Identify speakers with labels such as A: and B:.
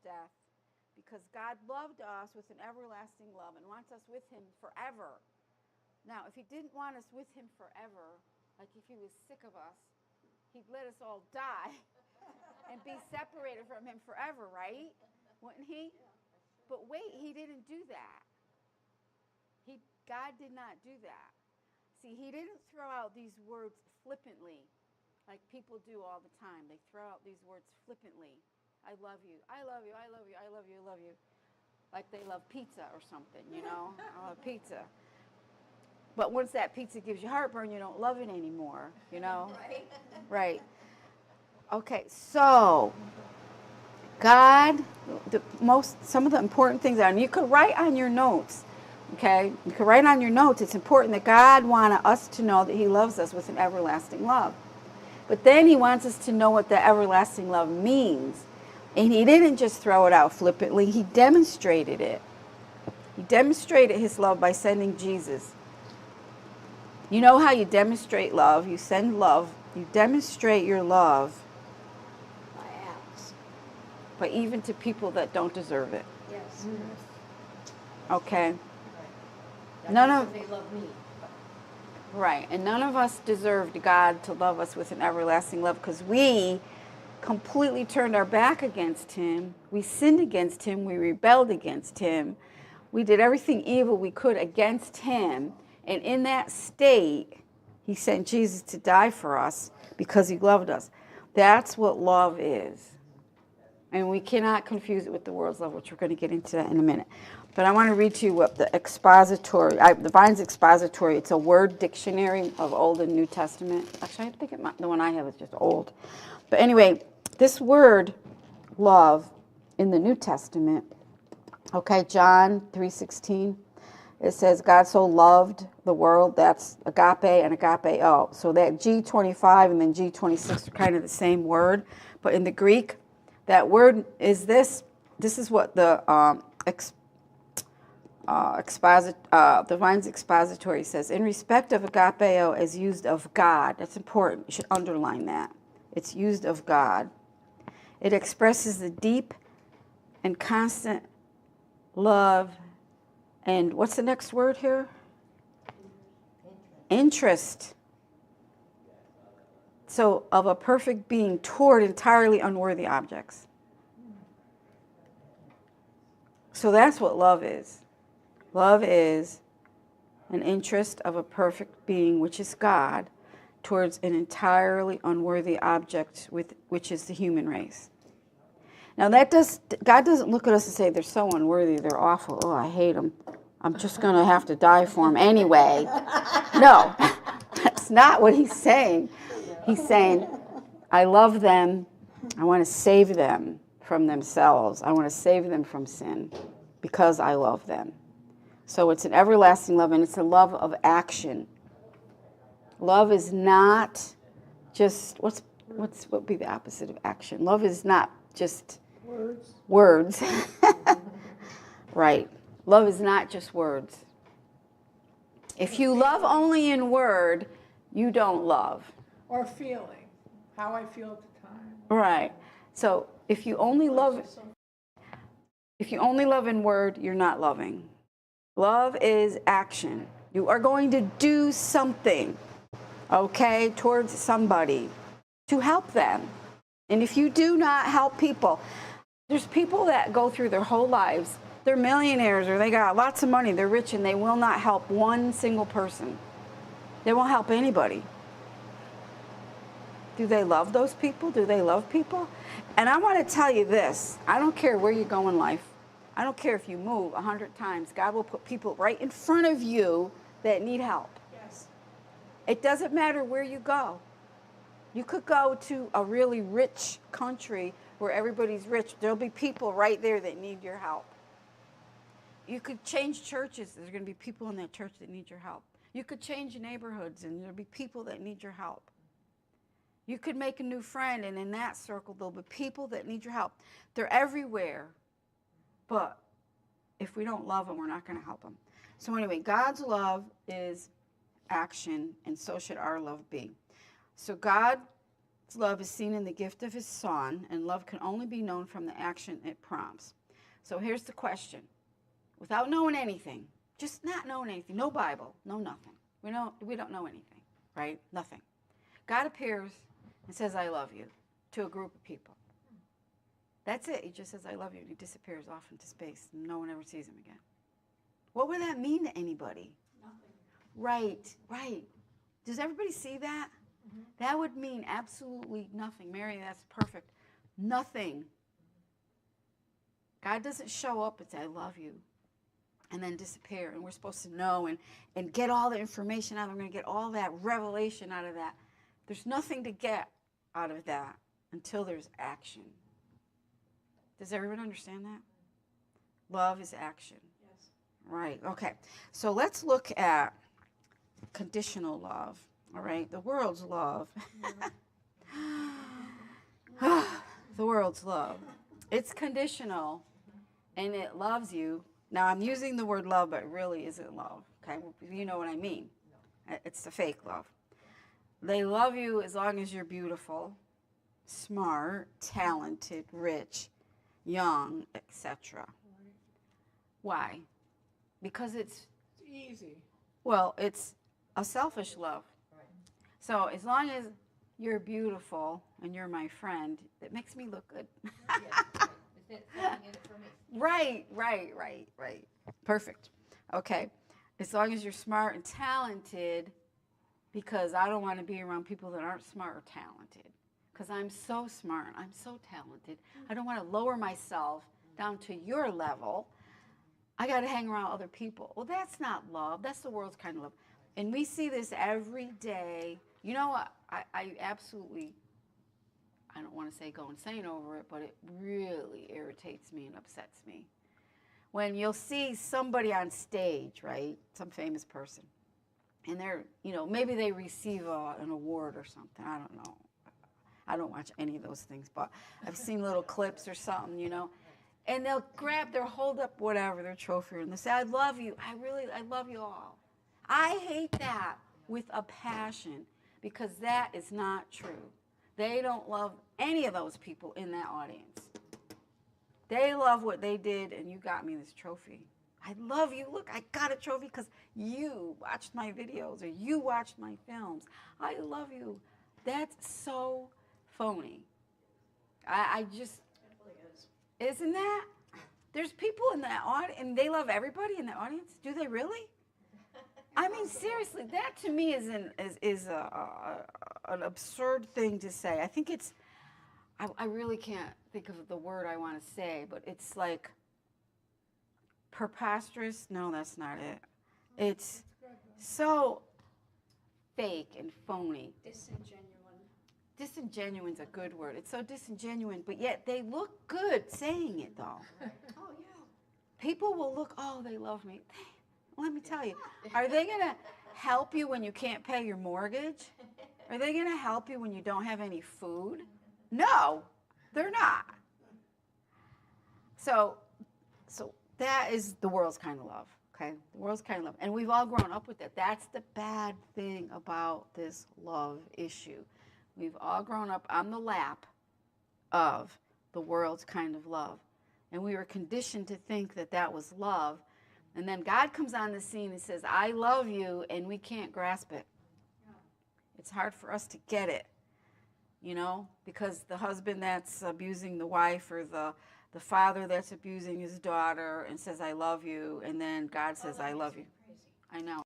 A: death because God loved us with an everlasting love and wants us with him forever. Now, if he didn't want us with him forever, like if he was sick of us, he'd let us all die and be separated from him forever, right? Wouldn't he? But wait, he didn't do that. God did not do that. See, he didn't throw out these words flippantly like people do all the time. They throw out these words flippantly. I love you. I love you. I love you. I love you. I love you. Like they love pizza or something, you know? I love pizza. But once that pizza gives you heartburn, you don't love it anymore, you know?
B: Right.
A: Right. Okay, so God, some of the important things are, and you could write on your notes, okay? You could write on your notes, it's important that God wanted us to know that he loves us with an everlasting love. But then he wants us to know what the everlasting love means. And he didn't just throw it out flippantly, he demonstrated it. He demonstrated his love by sending Jesus. You know how you demonstrate love? You send love, you demonstrate your love
B: By acts.
A: but even to people that don't deserve it.
B: Yes.
A: Okay?
B: That
A: None
B: means
A: of-
B: that they love me.
A: Right. And none of us deserved God to love us with an everlasting love because we completely turned our back against him. We sinned against him. We rebelled against him. We did everything evil we could against him. And in that state, he sent Jesus to die for us because he loved us. That's what love is. And we cannot confuse it with the world's love, which we're going to get into that in a minute. But I want to read to you what the expository, the Vine's expository, it's a word dictionary of Old and New Testament. Actually, I think the one I have is just old. But anyway, this word, love, in the New Testament, okay, John 3:16, it says, God so loved the world, that's agape and agapeo. So that G25 and then G26 are kind of the same word. But in the Greek, that word is this is what the the Vine's expository says. In respect of agapeo as used of God, that's important, you should underline that. It's used of God. It expresses the deep and constant love and what's the next word here? Interest. So, of a perfect being toward entirely unworthy objects. So that's what love is. Love is an interest of a perfect being, which is God, towards an entirely unworthy object, which is the human race. Now God doesn't look at us and say, they're so unworthy, they're awful, oh, I hate them. I'm just going to have to die for them anyway. No, that's not what he's saying. He's saying, I love them. I want to save them from themselves. I want to save them from sin because I love them. So it's an everlasting love, and it's a love of action. Love is not just, what would be the opposite of action? Love is not just words. Right. Love is not just words. If you love only in word, you don't love.
C: Or feeling, how I feel at the time.
A: Right. So if you only love in word, you're not loving. Love is action. You are going to do something, okay, towards somebody to help them. And if you do not help people, there's people that go through their whole lives, they're millionaires or they got lots of money, they're rich, and they will not help one single person. They won't help anybody. Do they love those people? Do they love people? And I want to tell you this. I don't care where you go in life. I don't care if you move 100 times. God will put people right in front of you that need help.
C: Yes.
A: It doesn't matter where you go. You could go to a really rich country where everybody's rich. There'll be people right there that need your help. You could change churches. There's going to be people in that church that need your help. You could change neighborhoods, and there'll be people that need your help. You could make a new friend, and in that circle, there'll be people that need your help. They're everywhere. But if we don't love them, we're not going to help them. So anyway, God's love is action, and so should our love be. So God love is seen in the gift of his Son, and love can only be known from the action it prompts. So here's the question. Without knowing anything, just not knowing anything, no Bible, no nothing. We don't know anything, right? Nothing. God appears and says, I love you, to a group of people. That's it. He just says, I love you, and he disappears off into space, and no one ever sees him again. What would that mean to anybody?
B: Nothing.
A: Right. Does everybody see that? Mm-hmm. That would mean absolutely nothing. Mary, that's perfect. Nothing. God doesn't show up and say, I love you, and then disappear. And we're supposed to know and get all the information out of it. We're going to get all that revelation out of that. There's nothing to get out of that until there's action. Does everyone understand that? Love is action.
B: Yes.
A: Right, okay. So let's look at conditional love, all right? The world's love. The world's love. It's conditional, and it loves you. Now, I'm using the word love, but it really isn't love, okay? You know what I mean. It's the fake love. They love you as long as you're beautiful, smart, talented, rich, young, etc.
C: Right.
A: Why? Because
C: It's easy.
A: it's a selfish love.
B: Right.
A: So as long as you're beautiful and you're my friend, it makes me look good.
B: Yes, right. It's something in it for me.
A: Right. Perfect. Okay. As long as you're smart and talented, because I don't want to be around people that aren't smart or talented. Because I'm so smart, I'm so talented. I don't want to lower myself down to your level. I got to hang around other people. Well, that's not love. That's the world's kind of love. And we see this every day. You know what? I absolutely, I don't want to say go insane over it, but it really irritates me and upsets me. When you'll see somebody on stage, right? Some famous person. And they're, maybe they receive an award or something. I don't know. I don't watch any of those things, but I've seen little clips or something, And they'll hold up whatever, their trophy, and they say, I love you. I love you all. I hate that with a passion, because that is not true. They don't love any of those people in that audience. They love what they did, and you got me this trophy. I love you. Look, I got a trophy because you watched my videos or you watched my films. I love you. That's so phony. I just,
B: It really is.
A: isn't that? There's people in that audience, and they love everybody in the audience. Do they really? I mean, seriously, that to me is an absurd thing to say. I think it's, I really can't think of the word I want to say, but it's like preposterous. No, that's not it. It's so fake and phony.
B: Disingenuine.
A: Disingenuine's a good word. It's so disingenuine, but yet they look good saying it, though.
B: Oh, yeah.
A: People will look, oh, they love me. Let me tell you, are they going to help you when you can't pay your mortgage? Are they going to help you when you don't have any food? No, they're not. So that is the world's kind of love, okay? The world's kind of love. And we've all grown up with that. That's the bad thing about this love issue. We've all grown up on the lap of the world's kind of love. And we were conditioned to think that that was love. And then God comes on the scene and says, I love you, and we can't grasp it.
B: Yeah.
A: It's hard for us to get it, because the husband that's abusing the wife, or the father that's abusing his daughter and says, I love you, and then God says, I love you.
B: Crazy.
A: I know.